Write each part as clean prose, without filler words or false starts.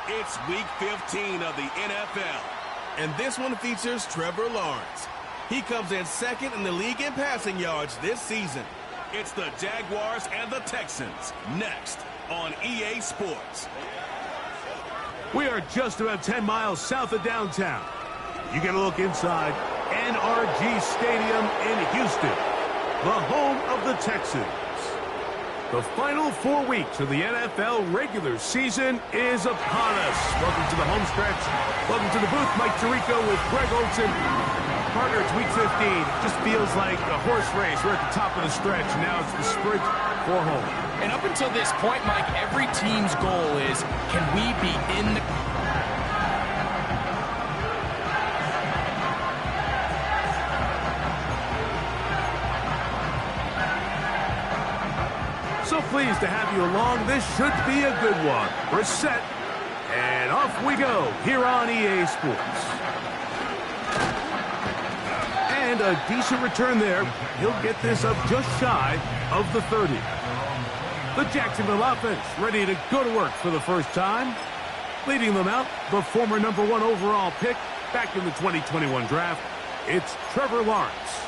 It's Week 15 of the NFL, and this one features Trevor Lawrence. He comes in second in the league in passing yards this season. It's the Jaguars and the Texans, next on EA Sports. We are just about 10 miles south of downtown. You get a look inside NRG Stadium in Houston, the home of the Texans. The final 4 weeks of the NFL regular season is upon us. Welcome to the home stretch. Welcome to the booth. Mike Tirico with Greg Olson. Partner, it's Week 15. It just feels like a horse race. We're at the top of the stretch. Now it's the sprint for home. And up until this point, Mike, every team's goal is, can we be in the... So pleased to have you along. This should be a good one. We're set, and off we go here on EA Sports. And a decent return there. He'll get this up just shy of the 30. The Jacksonville offense ready to go to work for the first time. Leading them out, the former #1 overall pick back in the 2021 draft. It's Trevor Lawrence.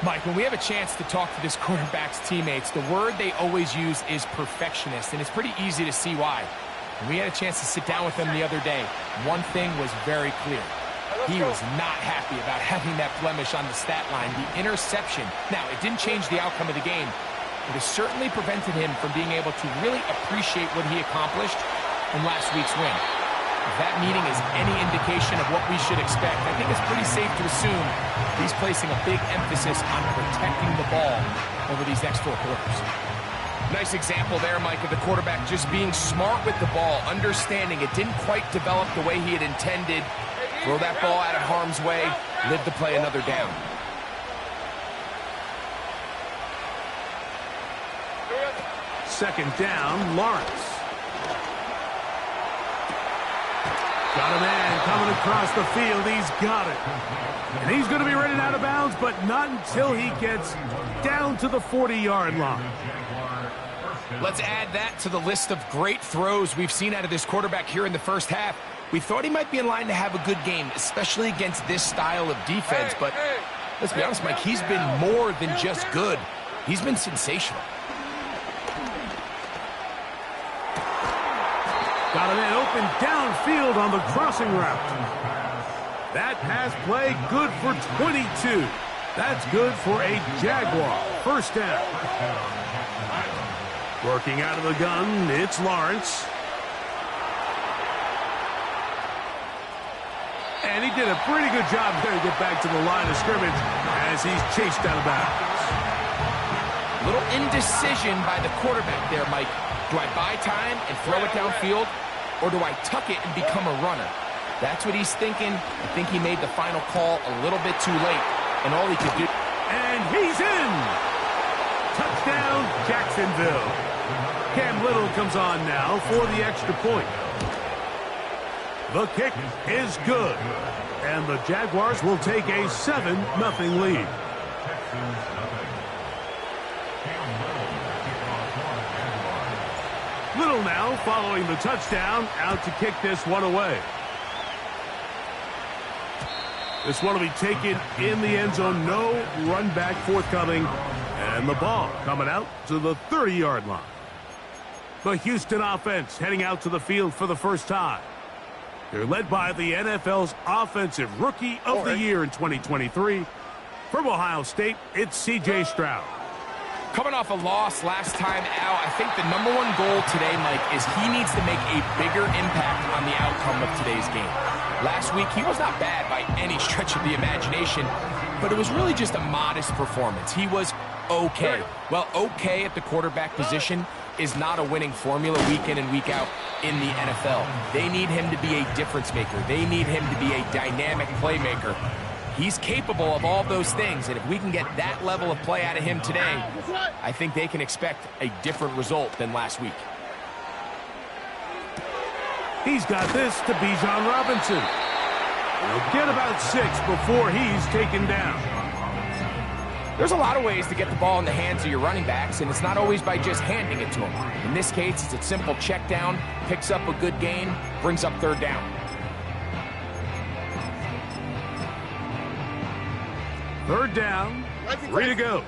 Mike, when we have a chance to talk to this quarterback's teammates, the word they always use is perfectionist, and it's pretty easy to see why. When we had a chance to sit down with them the other day, one thing was very clear. He was not happy about having that blemish on the stat line, the interception. Now, it didn't change the outcome of the game, but it certainly prevented him from being able to really appreciate what he accomplished in last week's win. If that meeting is any indication of what we should expect, I think it's pretty safe to assume he's placing a big emphasis on protecting the ball over these next 4 quarters. Nice example there, Mike, of the quarterback just being smart with the ball, understanding it didn't quite develop the way he had intended. Throw that ball out of harm's way, live to play another down. Second down, Lawrence. Got a man coming across the field. He's got it. And he's going to be running out of bounds, but not until he gets down to the 40-yard line. Let's add that to the list of great throws we've seen out of this quarterback here in the first half. We thought he might be in line to have a good game, especially against this style of defense. But let's be honest, Mike, he's been more than just good. He's been sensational. Got a man open downfield on the crossing route. That pass play good for 22. That's good for a Jaguar. First down. Working out of the gun, it's Lawrence. And he did a pretty good job there to get back to the line of scrimmage as he's chased out of bounds. Little indecision by the quarterback there, Mike. Do I buy time and throw it downfield? Or do I tuck it and become a runner? That's what he's thinking. I think he made the final call a little bit too late, and all he could do... And he's in! Touchdown, Jacksonville. Cam Little comes on now for the extra point. The kick is good, and the Jaguars will take a 7-0 lead. Little now following the touchdown, out to kick this one away. This one will be taken in the end zone. No run back forthcoming. And the ball coming out to the 30-yard line. The Houston offense heading out to the field for the first time. They're led by the NFL's Offensive Rookie of the Year in 2023. From Ohio State, it's C.J. Stroud. Coming off a loss last time out, I think the #1 goal today, Mike, is he needs to make a bigger impact on the outcome of today's game. Last week, he was not bad by any stretch of the imagination, but it was really just a modest performance. He was okay. Well, okay at the quarterback position is not a winning formula week in and week out in the NFL. They need him to be a difference maker. They need him to be a dynamic playmaker. He's capable of all those things, and if we can get that level of play out of him today, I think they can expect a different result than last week. He's got this to Bijan Robinson. He'll get about 6 before he's taken down. There's a lot of ways to get the ball in the hands of your running backs, and it's not always by just handing it to them. In this case, it's a simple check down, picks up a good gain, brings up 3rd down. 3rd down, 3 to go.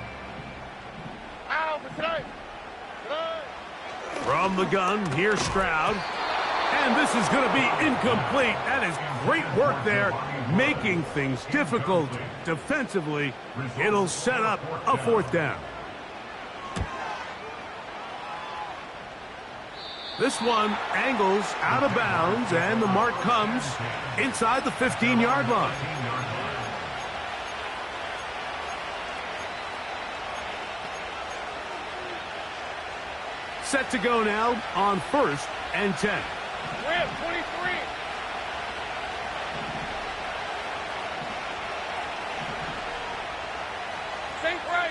From the gun, here's Stroud. And this is going to be incomplete. That is great work there, making things difficult defensively. It'll set up a 4th down. This one angles out of bounds, and the mark comes inside the 15-yard line. Set to go now on 1st and 10. Ram, 23. Sink right.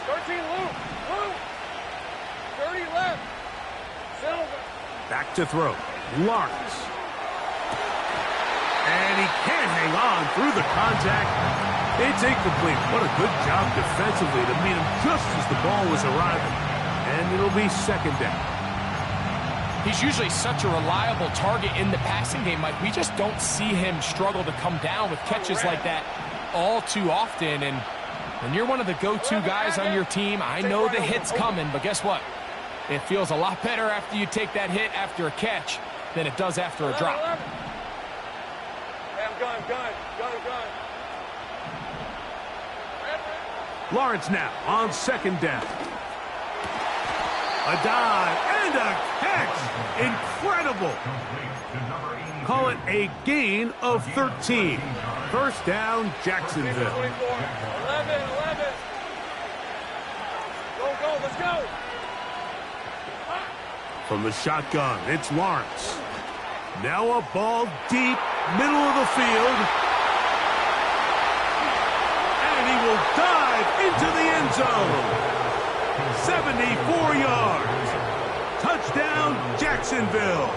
13, Luke. 30 left. Silver. Back to throw. Lawrence. And he can't hang on through the contact. It's incomplete. What a good job defensively to meet him just as the ball was arriving. And it'll be 2nd down. He's usually such a reliable target in the passing game, Mike. We just don't see him struggle to come down with catches like that all too often. And when you're one of the go-to guys on your team, I know the hit's coming, but guess what? It feels a lot better after you take that hit after a catch than it does after a drop. Gun. Lawrence now on 2nd down. A dive and a catch. Incredible. Call it a gain of 13. 1st down, Jacksonville. 11. Go, let's go. From the shotgun, it's Lawrence. Now a ball deep, middle of the field. And he will dive into the end zone. 74 yards. Touchdown, Jacksonville.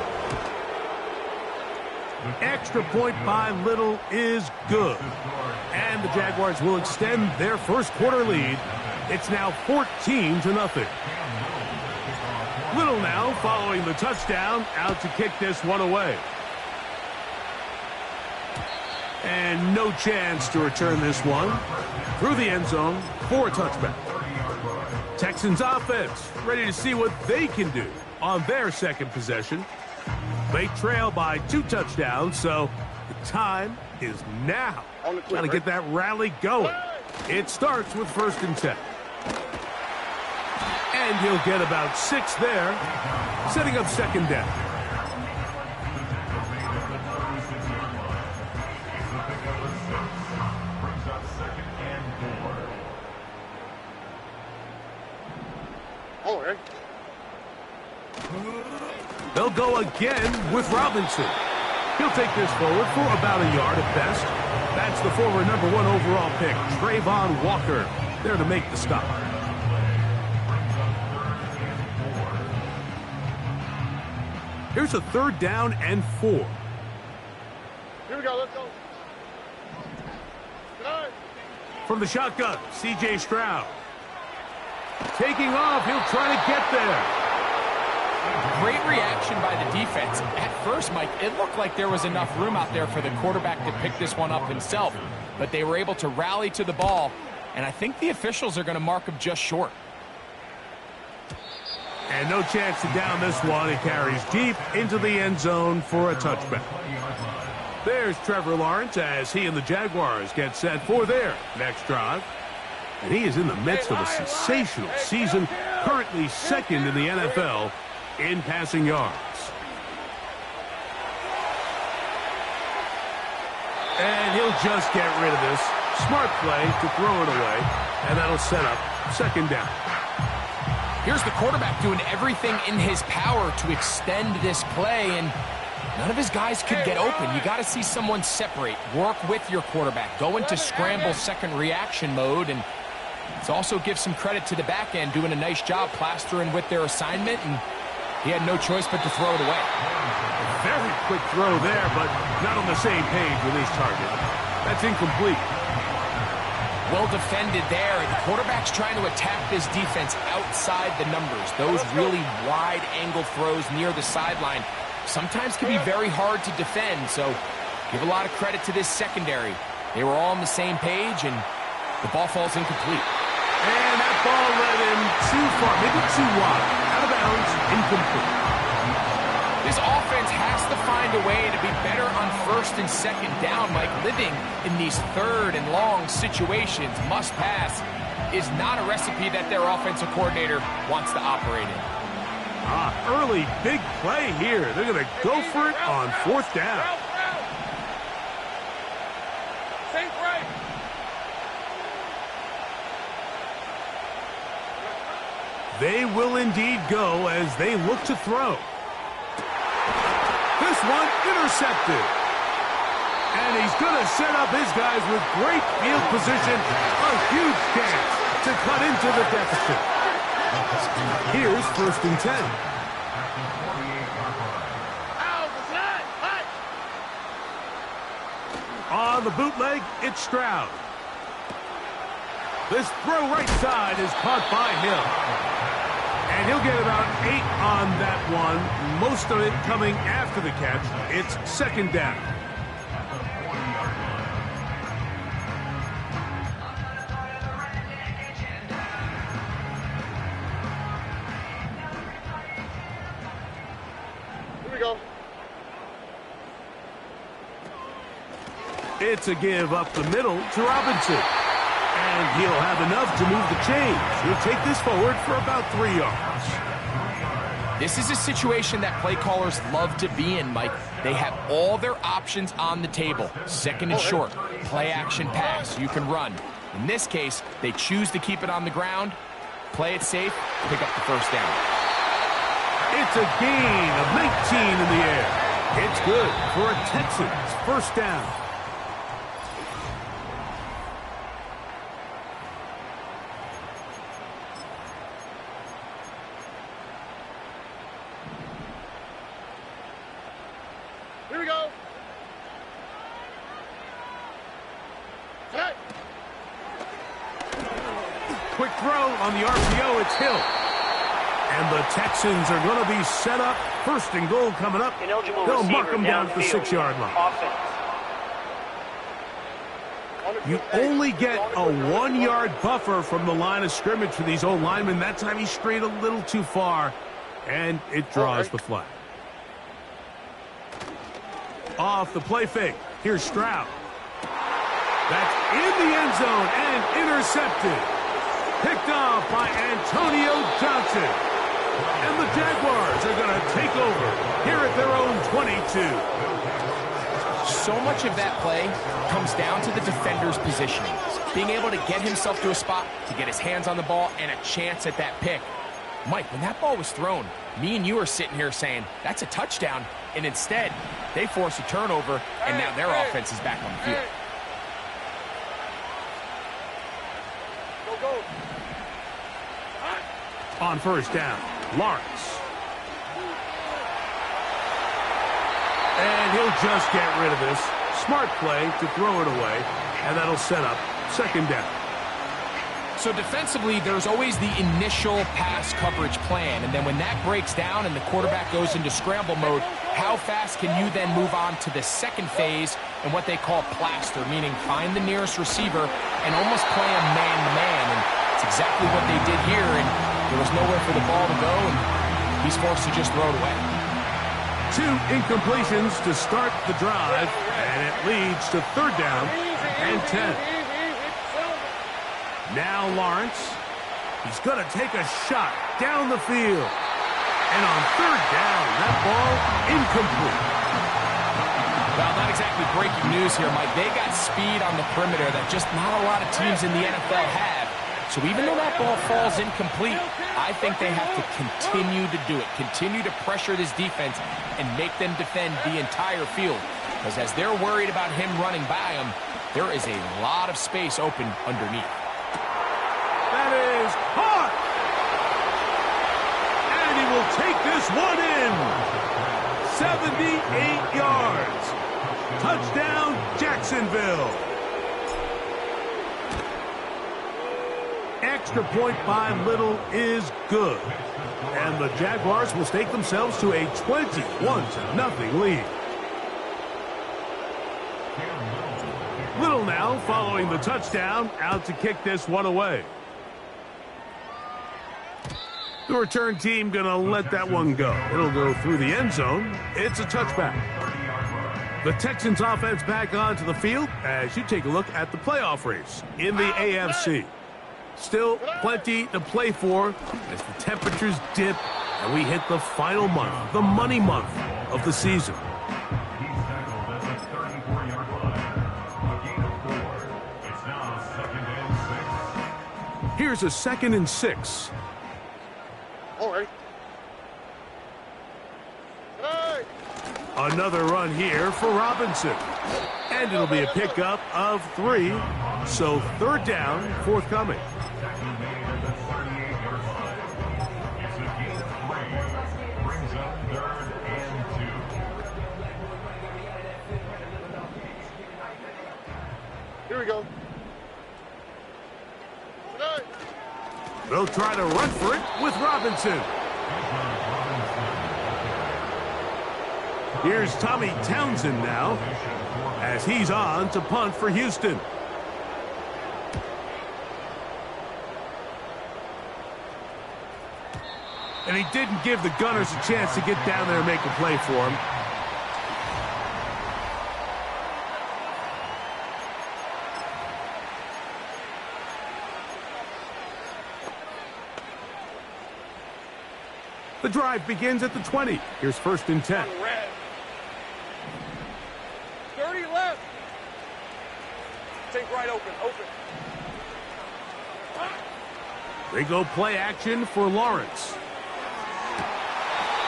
Extra point by Little is good. And the Jaguars will extend their 1st quarter lead. It's now 14-0. Little now following the touchdown, out to kick this one away. And no chance to return this one through the end zone for a touchback. Texans offense ready to see what they can do on their 2nd possession. They trail by 2 touchdowns, so the time is now. Got to get that rally going. It starts with 1st and 10. And he'll get about 6 there, setting up 2nd down. They'll go again with Robinson. He'll take this forward for about a yard at best. That's the former #1 overall pick, Trayvon Walker, there to make the stop. Here's a 3rd down and 4. Here we go, let's go. From the shotgun, C.J. Stroud. Taking off, he'll try to get there. Great reaction by the defense. At first, Mike, it looked like there was enough room out there for the quarterback to pick this one up himself, but they were able to rally to the ball, and I think the officials are going to mark him just short. And no chance to down this one. It carries deep into the end zone for a touchback. There's Trevor Lawrence as he and the Jaguars get set for their next drive. And he is in the midst of a sensational season, currently second in the NFL in passing yards. And he'll just get rid of this. Smart play to throw it away, and that'll set up second down. Here's the quarterback doing everything in his power to extend this play, and none of his guys could get open. You got to see someone separate, work with your quarterback, go into scramble second reaction mode, and it also gives some credit to the back end doing a nice job plastering with their assignment, and he had no choice but to throw it away. Very quick throw there, but not on the same page with his target. That's incomplete. Well defended there. The quarterback's trying to attack this defense outside the numbers. Those really wide angle throws near the sideline sometimes can be very hard to defend, so give a lot of credit to this secondary. They were all on the same page, and the ball falls incomplete. And that ball led him too far, maybe too wide. Out of bounds, incomplete. This offense has to find a way to be better on first and second down. Mike, living in these third and long situations, must pass, is not a recipe that their offensive coordinator wants to operate in. Early big play here. They're going to go for it on fourth down. Sink right. They will indeed go as they look to throw. This one intercepted. And he's going to set up his guys with great field position. A huge chance to cut into the deficit. Here's 1st and 10. On the bootleg, it's Stroud. This throw right side is caught by Hill. And he'll get about 8 on that one. Most of it coming after the catch. It's second down. Here we go. It's a give up the middle to Robinson. And he'll have enough to move the chains. He'll take this forward for about 3 yards. This is a situation that play callers love to be in, Mike. They have all their options on the table. Second and short, play action pass, you can run. In this case, they choose to keep it on the ground, play it safe, pick up the first down. It's a gain of 19 in the air. It's good for a Texans first down. Here we go. Set. Quick throw on the RPO, it's Hill. And the Texans are going to be set up. 1st and goal coming up. They'll mark them down at the 6-yard line. You only get a 1-yard buffer from the line of scrimmage for these old linemen. That time he strayed a little too far, and it draws the flag. Off the play fake. Here's Stroud. That's in the end zone and intercepted. Picked off by Antonio Johnson. And the Jaguars are going to take over here at their own 22. So much of that play comes down to the defender's positioning. Being able to get himself to a spot, to get his hands on the ball, and a chance at that pick. Mike, when that ball was thrown, me and you are sitting here saying, that's a touchdown. And instead, they force a turnover, and now their offense is back on the field. Go, go. On first down, Lawrence. And he'll just get rid of this. Smart play to throw it away, and that'll set up second down. So defensively, there's always the initial pass coverage plan, and then when that breaks down and the quarterback goes into scramble mode, how fast can you then move on to the second phase and what they call plaster, meaning find the nearest receiver and almost play a man-to-man, and it's exactly what they did here, and there was nowhere for the ball to go, and he's forced to just throw it away. 2 incompletions to start the drive, and it leads to 3rd down and 10. Now Lawrence, he's going to take a shot down the field. And on 3rd down, that ball incomplete. Well, not exactly breaking news here, Mike. They got speed on the perimeter that just not a lot of teams in the NFL have. So even though that ball falls incomplete, I think they have to continue to do it, continue to pressure this defense and make them defend the entire field. Because as they're worried about him running by them, there is a lot of space open underneath. That is caught. And he will take this one in. 78 yards. Touchdown, Jacksonville. Extra point by Little is good. And the Jaguars will stake themselves to a 21-0 lead. Little now following the touchdown, out to kick this one away. The return team going to let that one go. It'll go through the end zone. It's a touchback. The Texans offense back onto the field as you take a look at the playoff race in the AFC. Still plenty to play for as the temperatures dip and we hit the final month, the money month of the season. Here's a 2nd and 6. All right. Hey. Another run here for Robinson. And it'll be a pickup of 3. So 3rd down, forthcoming. Here we go. They'll try to run for it with Robinson. Here's Tommy Townsend now as he's on to punt for Houston. And he didn't give the Gunners a chance to get down there and make a play for him. The drive begins at the 20. Here's 1st and 10. 30 left. Take right open. They go play action for Lawrence.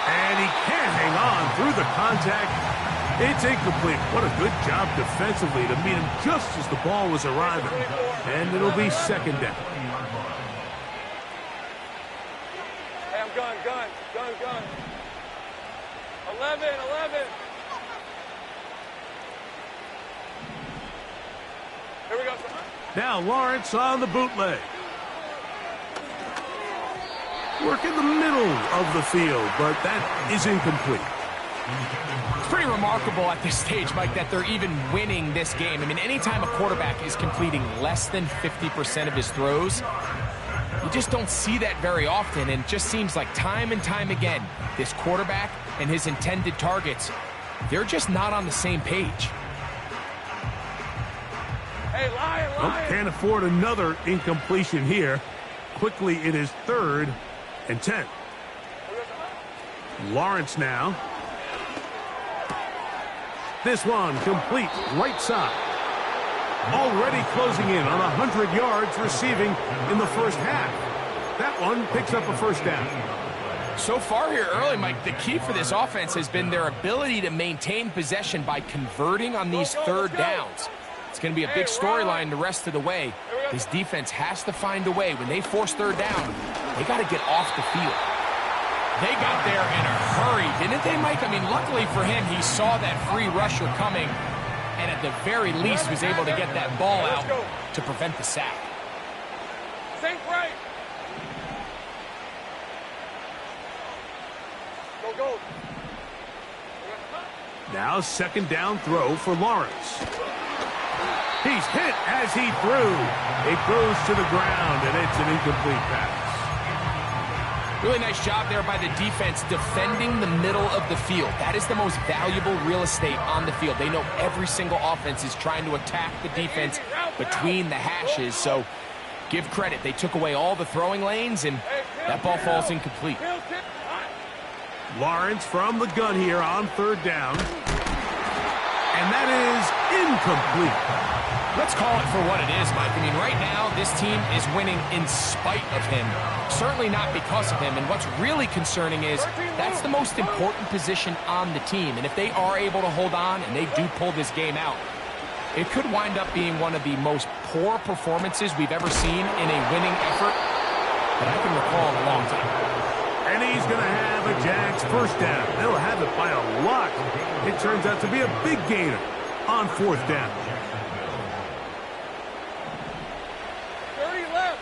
And he can't hang on through the contact. It's incomplete. What a good job defensively to meet him just as the ball was arriving. And it'll be 2nd down. Hey, I'm gun. 11. Here we go. Now Lawrence on the bootleg. Work in the middle of the field, but that is incomplete. It's pretty remarkable at this stage, Mike, that they're even winning this game. I mean, anytime a quarterback is completing less than 50% of his throws, you just don't see that very often, and it just seems like time and time again, this quarterback and his intended targets, they're just not on the same page. Hey, Lion. Well, can't afford another incompletion here. Quickly, it is 3rd and 10. Lawrence now. This one complete right side. Already closing in on 100 yards receiving in the first half. That one picks up a 1st down. So far here early, Mike, the key for this offense has been their ability to maintain possession by converting on these 3rd downs. It's going to be a big storyline the rest of the way. This defense has to find a way. When they force 3rd down, they got to get off the field. They got there in a hurry, didn't they, Mike? I mean, luckily for him, he saw that free rusher coming, and at the very least was able to get that ball out to prevent the sack. Sink right. Go, go. Now second down throw for Lawrence. He's hit as he threw. It goes to the ground, and it's an incomplete pass. Really nice job there by the defense defending the middle of the field. That is the most valuable real estate on the field. They know every single offense is trying to attack the defense between the hashes, so give credit. They took away all the throwing lanes, and that ball falls incomplete. Lawrence from the gun here on third down. And that is incomplete. Let's call it for what it is, Mike. I mean, right now, this team is winning in spite of him. Certainly not because of him. And what's really concerning is that's the most important position on the team. And if they are able to hold on and they do pull this game out, it could wind up being one of the most poor performances we've ever seen in a winning effort that I can recall in a long time. And he's going to have a Jags first down. They'll have it by a lot. It turns out to be a big gainer on fourth down. 30 left.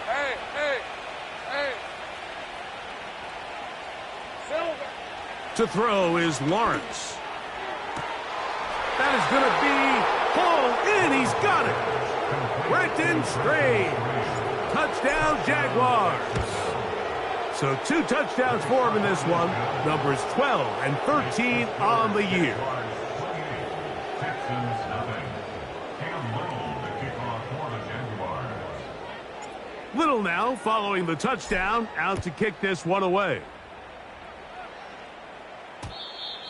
Hey, hey, hey. Silver. To throw is Lawrence. That is going to be pulled in. He's got it. Brenton Strange. Touchdown, Jaguars. So 2 touchdowns for him in this one. Numbers 12 and 13 on the year. Little now following the touchdown, out to kick this one away.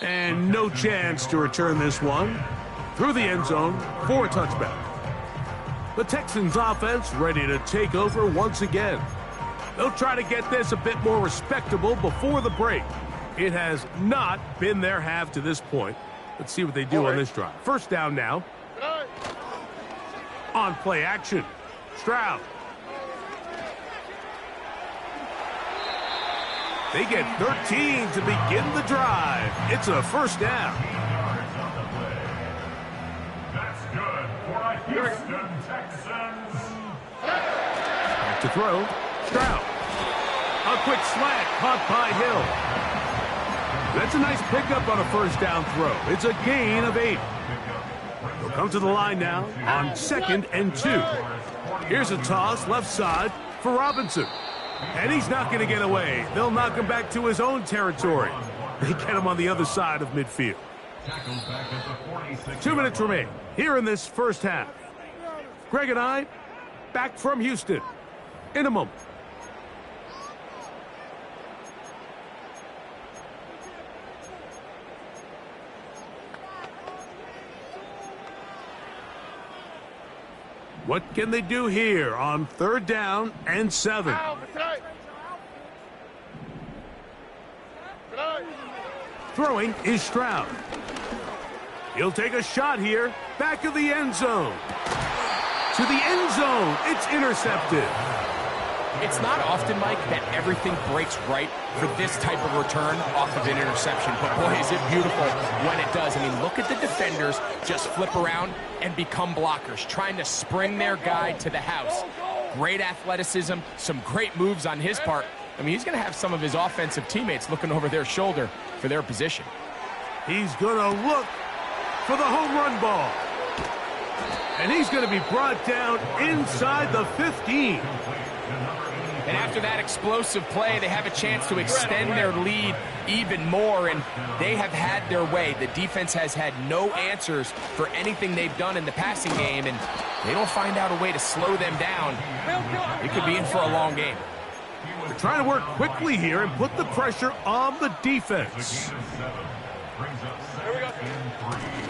And no chance to return this one through the end zone for a touchback. The Texans offense ready to take over once again. They'll try to get this a bit more respectable before the break. It has not been their half to this point. Let's see what they do on this drive. First down now. On play action. Stroud. They get 13 to begin the drive. It's a first down. That's good for the Houston Texans. Back to throw. Stroud. A quick slant caught by Hill. That's a nice pickup on a first down throw. It's a gain of 8. They'll come to the line now on 2nd and 2. Here's a toss left side for Robinson. And he's not going to get away. They'll knock him back to his own territory. They get him on the other side of midfield. 2 minutes remain here in this first half. Greg and I back from Houston in a moment. What can they do here on third down and 7? Throwing is Stroud. He'll take a shot here. Back of the end zone. To the end zone. It's intercepted. It's not often, Mike, that everything breaks right for this type of return off of an interception. But, boy, is it beautiful when it does. I mean, look at the defenders just flip around and become blockers, trying to spring their guy to the house. Great athleticism, some great moves on his part. I mean, he's going to have some of his offensive teammates looking over their shoulder for their position. He's going to look for the home run ball. And he's going to be brought down inside the 15. And after that explosive play, they have a chance to extend their lead even more, and they have had their way. The defense has had no answers for anything they've done in the passing game, and they don't find out a way to slow them down. It could be in for a long game. They're trying to work quickly here and put the pressure on the defense.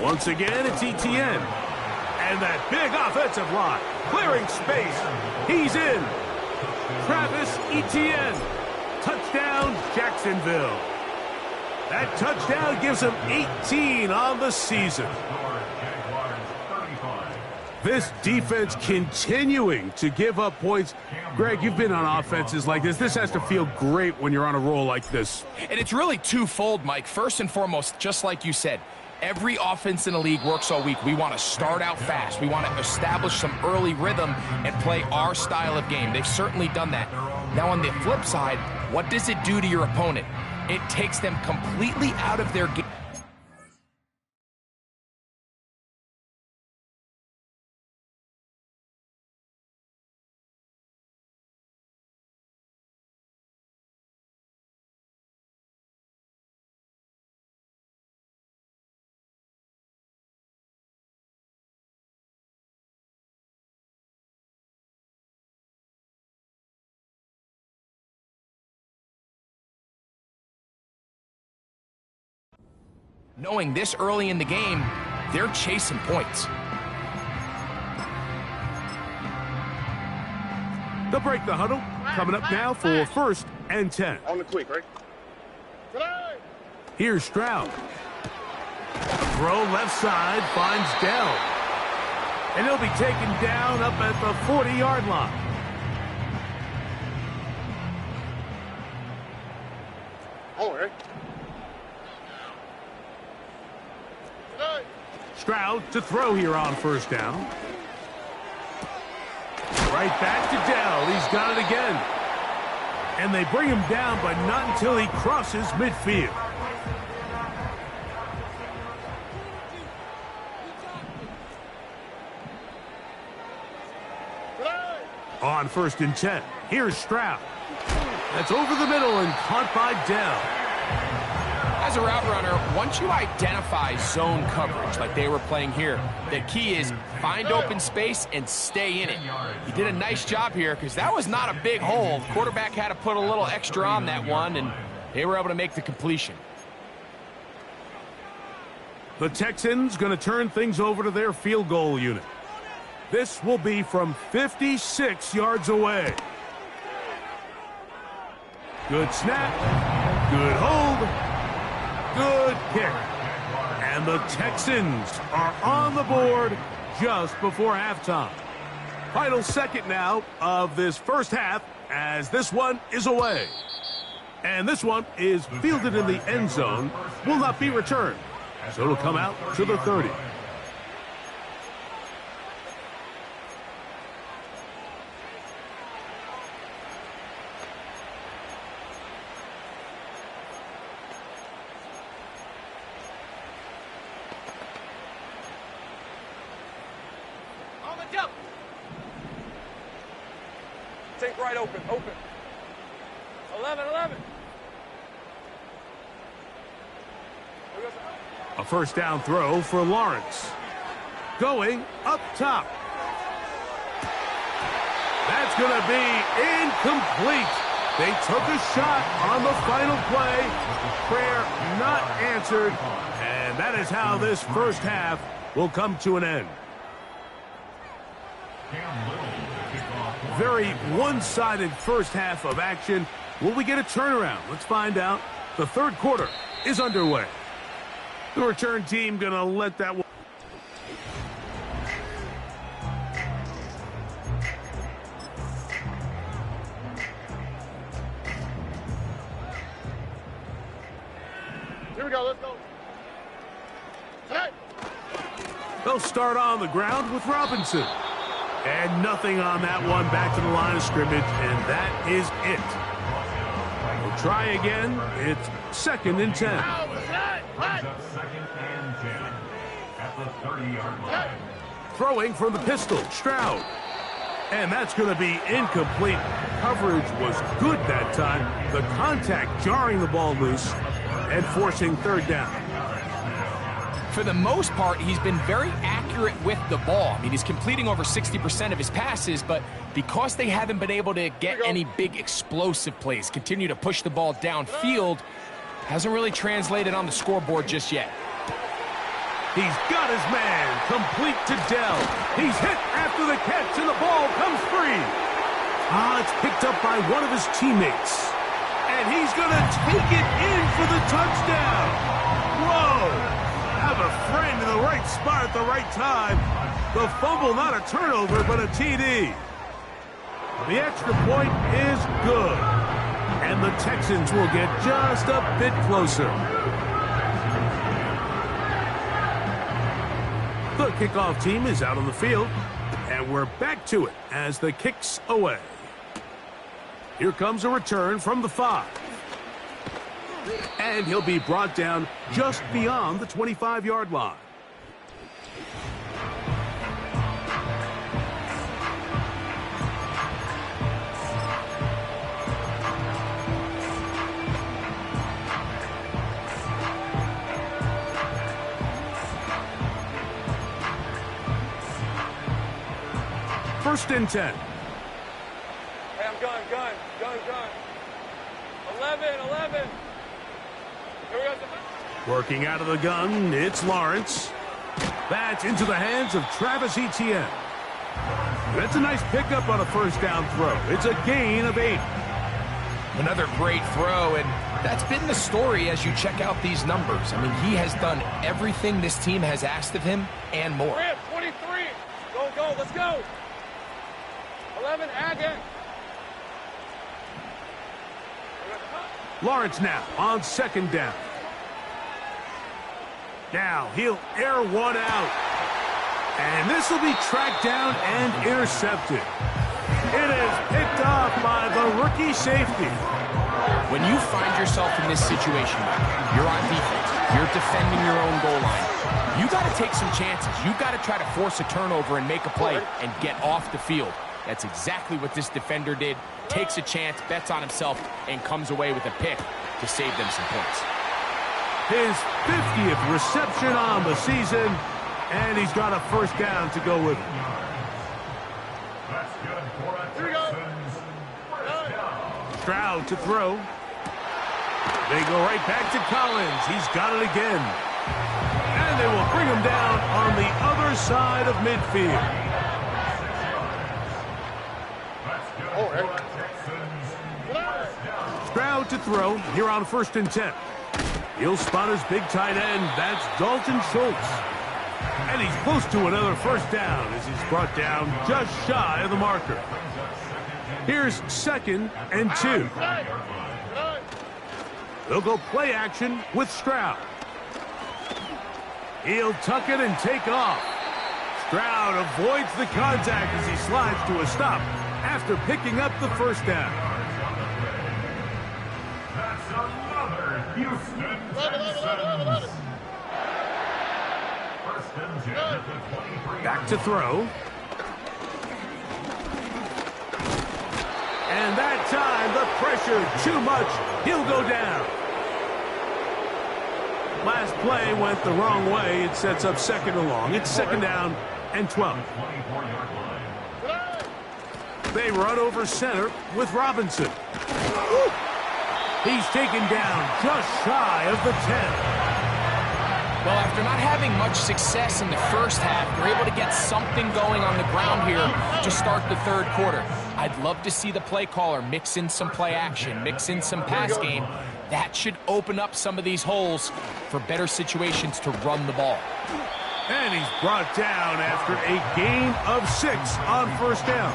Once again, it's Etienne. And that big offensive line, clearing space. He's in. Travis Etienne. Touchdown, Jacksonville. That touchdown gives them 18 on the season. This defense continuing to give up points. Greg, you've been on offenses like this. This has to feel great when you're on a roll like this. And it's really twofold, Mike. First and foremost, just like you said, Every offense in the league works all week. We want to start out fast. We want to establish some early rhythm and play our style of game. They've certainly done that. Now on the flip side, what does it do to your opponent? It takes them completely out of their game. Knowing this early in the game, they're chasing points. They'll break the huddle. Coming up now for 1st and 10. On the quick, right? Here's Stroud. Throw left side, finds Dell. And he'll be taken down up at the 40-yard line. Oh, right. Stroud to throw here on 1st down. Right back to Dell. He's got it again. And they bring him down, but not until he crosses midfield. On 1st and 10, here's Stroud. That's over the middle and caught by Dell. As a route runner, once you identify zone coverage like they were playing here, the key is find open space and stay in it. He did a nice job here because that was not a big hole. The quarterback had to put a little extra on that one, and they were able to make the completion. The Texans going to turn things over to their field goal unit. This will be from 56 yards away. Good snap. Good hold. Good kick. And the Texans are on the board just before halftime. Final second now of this first half as this one is away. And this one is fielded in the end zone, will not be returned. So it'll come out to the 30. Take right open. 11. A 1st down throw for Lawrence. Going up top. That's going to be incomplete. They took a shot on the final play. Prayer not answered. And that is how this first half will come to an end. Very one-sided first half of action. Will we get a turnaround? Let's find out. The 3rd quarter is underway. The return team going to let that one. Here we go, let's go. Tonight. They'll start on the ground with Robinson. And nothing on that one, back to the line of scrimmage, and that is it. We'll try again. It's 2nd and 10. At the 30-yard line. Throwing from the pistol, Stroud. And that's going to be incomplete. Coverage was good that time. The contact jarring the ball loose and forcing 3rd down. For the most part, he's been very accurate with the ball. I mean, he's completing over 60% of his passes, but because they haven't been able to get any big explosive plays, continue to push the ball downfield, hasn't really translated on the scoreboard just yet. He's got his man, complete to Dell. He's hit after the catch, and the ball comes free. It's picked up by one of his teammates. And he's going to take it in for the touchdown. Whoa! Have a friend in the right spot at the right time. The fumble, not a turnover, but a TD. The extra point is good. And the Texans will get just a bit closer. The kickoff team is out on the field, and we're back to it as the kick's away. Here comes a return from the 5. And he'll be brought down just beyond the 25-yard line. First and 10. Hey, I'm gun. 11. Here we go. Working out of the gun, it's Lawrence. That's into the hands of Travis Etienne. That's a nice pickup on a first down throw. It's a gain of 8. Another great throw, and that's been the story as you check out these numbers. I mean, he has done everything this team has asked of him and more. 23. Go. Let's go. 11, again. Lawrence now on second down. Now he'll air one out. And this will be tracked down and intercepted. It is picked off by the rookie safety. When you find yourself in this situation, you're on defense, you're defending your own goal line, you got to take some chances. You got to try to force a turnover and make a play and get off the field. That's exactly what this defender did. Takes a chance, bets on himself, and comes away with a pick to save them some points. His 50th reception on the season, and he's got a first down to go with it. That's good for a Texans first down. Stroud to throw. They go right back to Collins. He's got it again. And they will bring him down on the other side of midfield. Stroud to throw here on first and 10. He'll spot his big tight end. That's Dalton Schultz. And he's close to another first down as he's brought down just shy of the marker. Here's second and 2. They'll go play action with Stroud. He'll tuck it and take off. Stroud avoids the contact as he slides to a stop after picking up the first down. That's another Houston Texans. First and 10 at the 23. Back to throw. And that time, the pressure too much. He'll go down. Last play went the wrong way. It sets up second and long. It's second down and 12. They run over center with Robinson. Woo! He's taken down just shy of the 10. Well, after not having much success in the first half, they're able to get something going on the ground here to start the third quarter. I'd love to see the play caller mix in some play action, mix in some pass game. That should open up some of these holes for better situations to run the ball. And he's brought down after a gain of 6 on first down.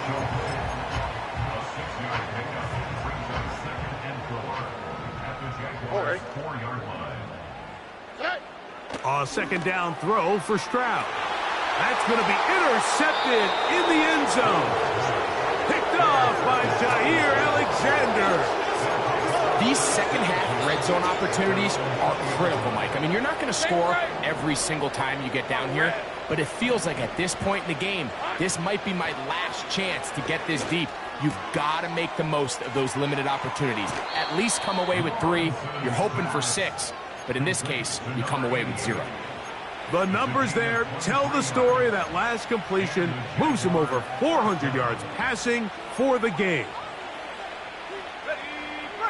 A second down throw for Stroud. That's going to be intercepted in the end zone. Picked off by Jair Alexander. These second half red zone opportunities are critical, Mike. I mean, you're not going to score every single time you get down here, but it feels like at this point in the game, this might be my last chance to get this deep. You've got to make the most of those limited opportunities. At least come away with 3. You're hoping for 6, but in this case, you come away with 0. The numbers there tell the story. That last completion moves him over 400 yards passing for the game.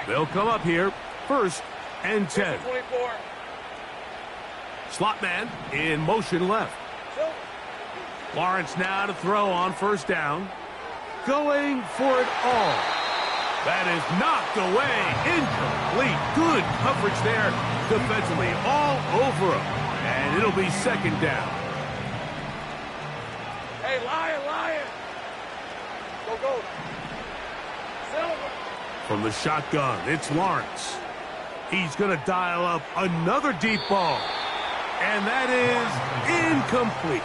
They'll come up here, first and 10. Slot man in motion left. Lawrence now to throw on first down. Going for it all. That is knocked away. Incomplete. Good coverage there defensively all over him. And it'll be second down. Hey, Lion. Go. From the shotgun, it's Lawrence. He's going to dial up another deep ball. And that is incomplete.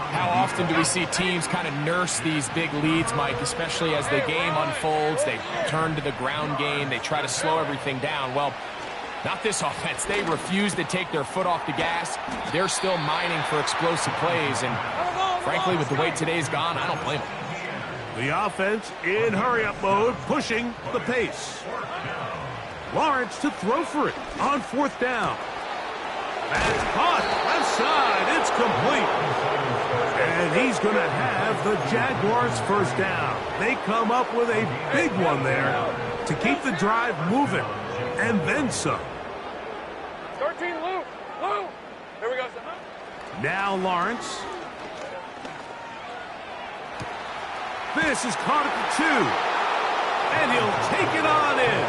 How often do we see teams kind of nurse these big leads, Mike, especially as the game unfolds? They turn to the ground game. They try to slow everything down. Well, not this offense. They refuse to take their foot off the gas. They're still mining for explosive plays. And frankly, with the way today's gone, I don't blame them. The offense in hurry-up mode, pushing the pace. Lawrence to throw for it on 4th down. That's caught. Left side. It's complete. And he's going to have the Jaguars' first down. They come up with a big one there to keep the drive moving. And then some. 13, Lou. Lou. Here we go. Now Lawrence. This is caught at the 2. And he'll take it on in.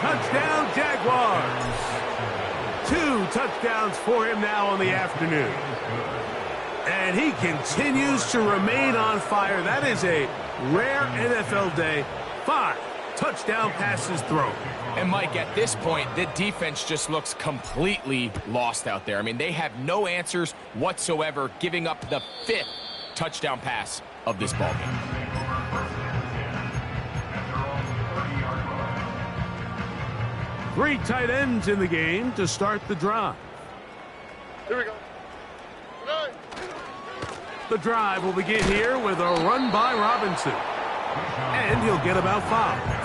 Touchdown, Jaguars. 2 touchdowns for him now on the afternoon. And he continues to remain on fire. That is a rare NFL day. 5 touchdown passes thrown. And, Mike, at this point, the defense just looks completely lost out there. I mean, they have no answers whatsoever, giving up the 5th touchdown pass of this ballgame. Three tight ends in the game to start the drive. Here we go. The drive will begin here with a run by Robinson. And he'll get about 5.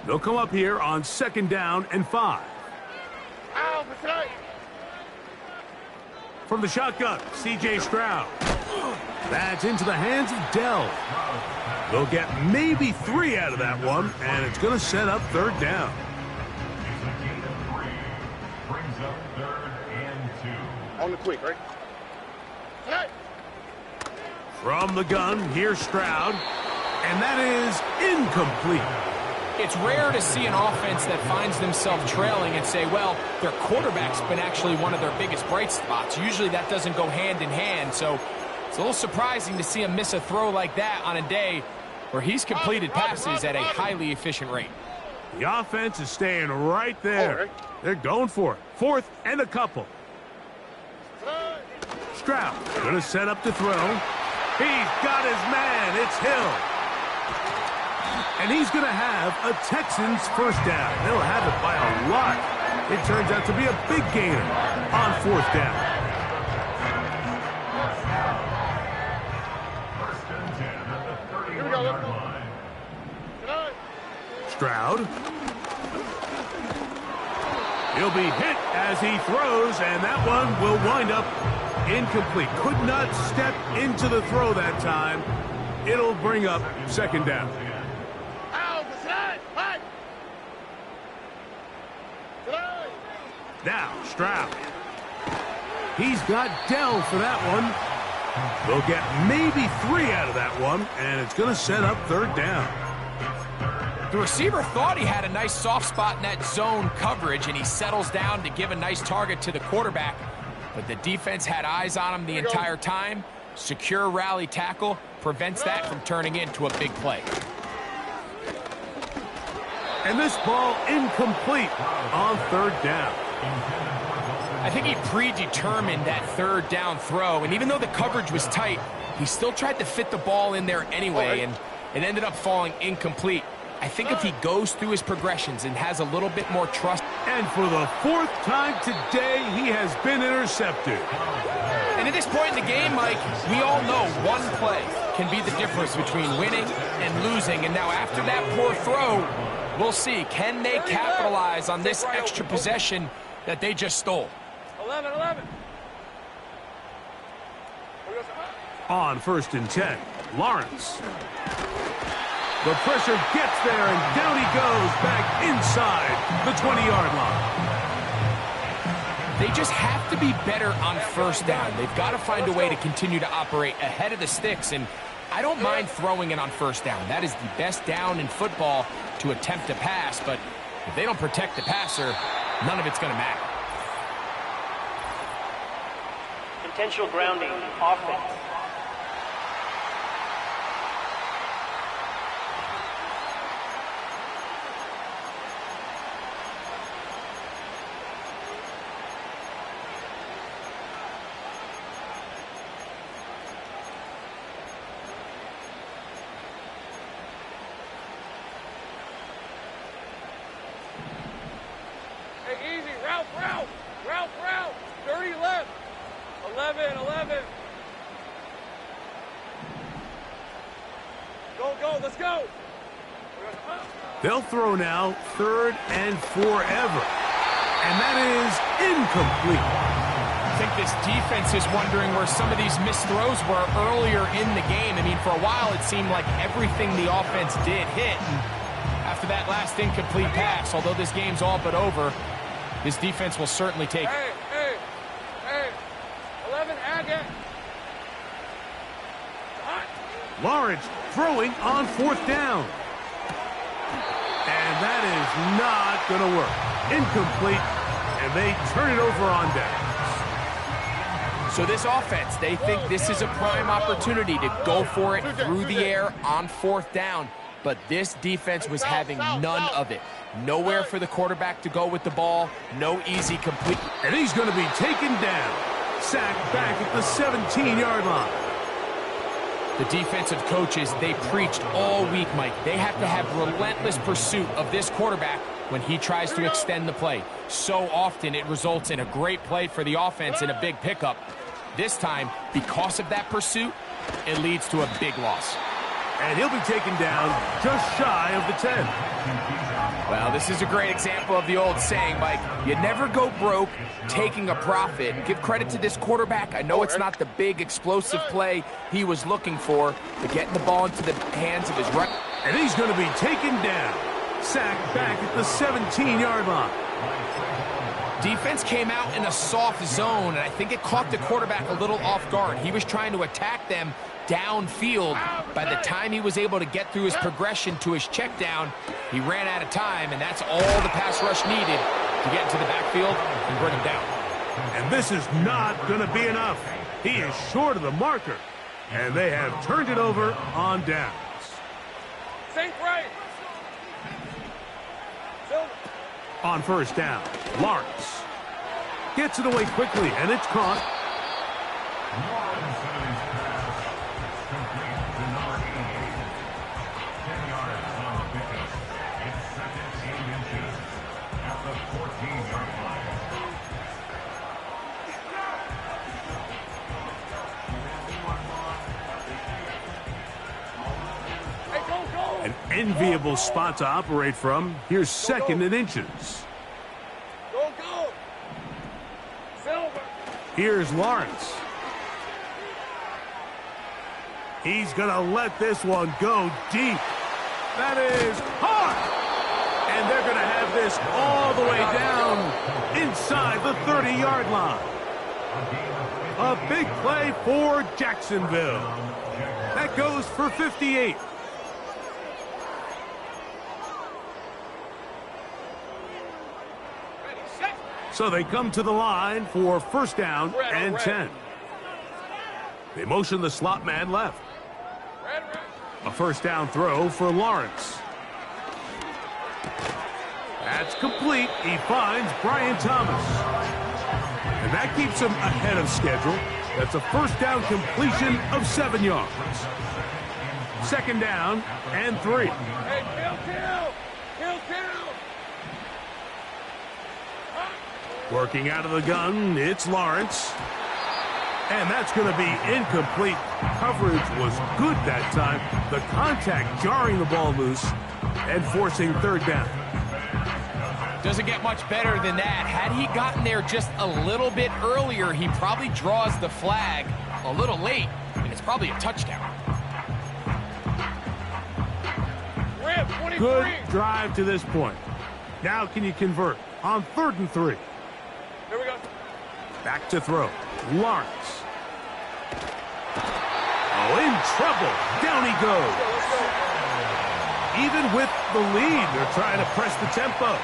They'll come up here on 2nd down and 5. From the shotgun, C.J. Stroud. That's into the hands of Dell. They'll get maybe 3 out of that one, and it's going to set up 3rd down. Brings up 3rd and 2. On the tweak, right? Hey. From the gun, here's Stroud. And that is incomplete. It's rare to see an offense that finds themselves trailing and say, well, their quarterback's been actually one of their biggest bright spots. Usually that doesn't go hand in hand, so it's a little surprising to see him miss a throw like that on a day where he's completed passes at a highly efficient rate. The offense is staying right there. They're going for it. 4th and a couple. Stroud going to set up to throw. He's got his man. It's Hill. And he's going to have a Texans first down. They'll have it by a lot. It turns out to be a big gainer on 4th down. First and 10 at the 31-yard line. Stroud. He'll be hit as he throws, and that one will wind up incomplete. Could not step into the throw that time. It'll bring up 2nd down. Now, Stroud. He's got Dell for that one. They'll get maybe 3 out of that one, and it's going to set up 3rd down. The receiver thought he had a nice soft spot in that zone coverage, and he settles down to give a nice target to the quarterback. But the defense had eyes on him the entire time. Secure rally tackle prevents that from turning into a big play. And this ball incomplete on 3rd down. I think he predetermined that 3rd down throw, and even though the coverage was tight, he still tried to fit the ball in there anyway, and it ended up falling incomplete. I think if he goes through his progressions and has a little bit more trust. And for the 4th time today, he has been intercepted. And at this point in the game, Mike, we all know one play can be the difference between winning and losing. And now after that poor throw, we'll see. Can they capitalize on this extra possession that they just stole? 11. On 1st and 10, Lawrence. The pressure gets there, and down he goes back inside the 20-yard line. They just have to be better on 1st down. They've got to find a way to continue to operate ahead of the sticks, and I don't mind throwing it on 1st down. That is the best down in football to attempt to pass, but if they don't protect the passer, none of it's going to matter. Potential grounding, offense. Hey, easy. Route. Dirty left. 11. Go. Let's go. They'll throw now, 3rd and forever. And that is incomplete. I think this defense is wondering where some of these missed throws were earlier in the game. I mean, for a while it seemed like everything the offense did hit. And after that last incomplete pass, although this game's all but over, this defense will certainly take it. Hey. 11, Agate. Lawrence throwing on 4th down. And that is not going to work. Incomplete, and they turn it over on downs. So this offense, they think this is a prime opportunity to go for it through the air on 4th down. But this defense was having none of it. Nowhere for the quarterback to go with the ball. No easy complete. And he's going to be taken down. Sacked back at the 17-yard line. The defensive coaches, they preached all week, Mike. They have to have relentless pursuit of this quarterback when he tries to extend the play. So often it results in a great play for the offense and a big pickup. This time, because of that pursuit, it leads to a big loss. And he'll be taken down just shy of the 10. Well, this is a great example of the old saying, Mike. You never go broke taking a profit. Give credit to this quarterback. I know it's not the big explosive play he was looking for, but getting the ball into the hands of his right. And he's going to be taken down. Sacked back at the 17-yard line. Defense came out in a soft zone, and I think it caught the quarterback a little off guard. He was trying to attack them downfield. By the time he was able to get through his progression to his check down, he ran out of time, and that's all the pass rush needed to get into the backfield and bring him down. And this is not going to be enough. He is short of the marker, and they have turned it over on downs. Sink right. On 1st down, Lawrence gets it away quickly, and it's caught. An enviable spot to operate from. Here's 2nd and inches. Go. Silver. Here's Lawrence. He's going to let this one go deep. That is hard. And they're going to have this all the way down inside the 30-yard line. A big play for Jacksonville. That goes for 58. So they come to the line for 1st down and 10. They motion the slot man left. A 1st down throw for Lawrence. That's complete. He finds Brian Thomas. And that keeps him ahead of schedule. That's a 1st down completion of 7 yards. 2nd down and 3. Hey, kill. Working out of the gun, it's Lawrence. And that's going to be incomplete. Coverage was good that time. The contact jarring the ball loose and forcing 3rd down. Doesn't get much better than that. Had he gotten there just a little bit earlier, he probably draws the flag a little late, and it's probably a touchdown. Good drive to this point. Now can you convert on 3rd and 3? Here we go. Back to throw. Lawrence. Oh, in trouble. Down he goes. Even with the lead, they're trying to press the tempo.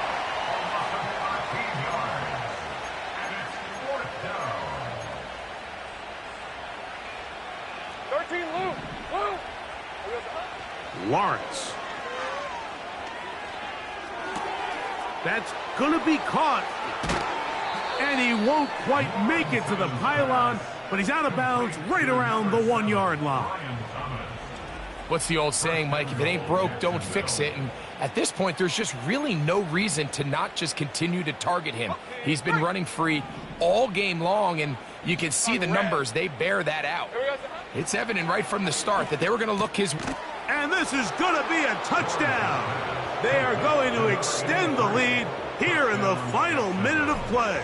Lawrence. That's going to be caught. And he won't quite make it to the pylon, but he's out of bounds right around the 1-yard line. What's the old saying, Mike? If it ain't broke, don't fix it. And at this point, there's just really no reason to not just continue to target him. He's been running free all game long, and you can see the numbers. They bear that out. It's evident right from the start that they were going to look his way. And this is going to be a touchdown. They are going to extend the lead here in the final minute of play.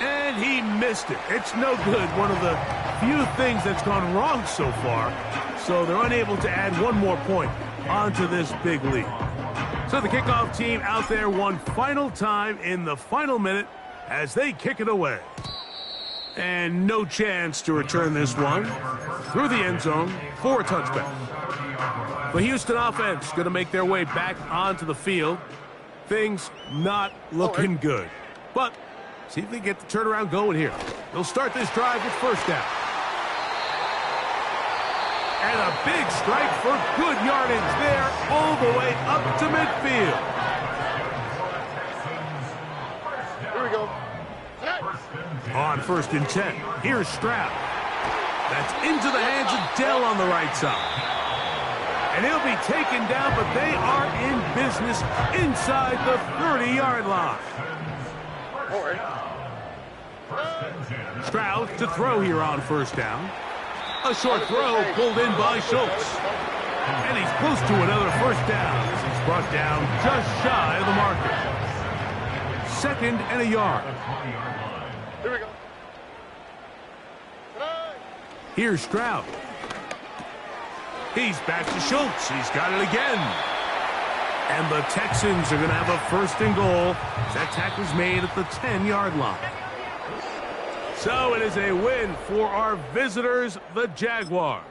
And he missed it. It's no good. One of the few things that's gone wrong so far. So they're unable to add one more point onto this big lead. So the kickoff team out there one final time in the final minute as they kick it away. And no chance to return this one through the end zone for a touchback. The Houston offense going to make their way back onto the field. Things not looking good. But see if they get the turnaround going here. They'll start this drive with first down. And a big strike for good yardage there all the way up to midfield. Here we go. On 1st and 10, here's Stroud. That's into the hands of Dell on the right side. And he'll be taken down, but they are in business inside the 30-yard line. All right. Stroud to throw here on 1st down. A short throw pulled in by Schultz. And he's close to another first down as he's brought down just shy of the marker. 2nd and a yard. Here we go. Here's Stroud. He's back to Schultz. He's got it again. And the Texans are going to have a 1st and goal. That tackle's made at the 10-yard line. So it is a win for our visitors, the Jaguars.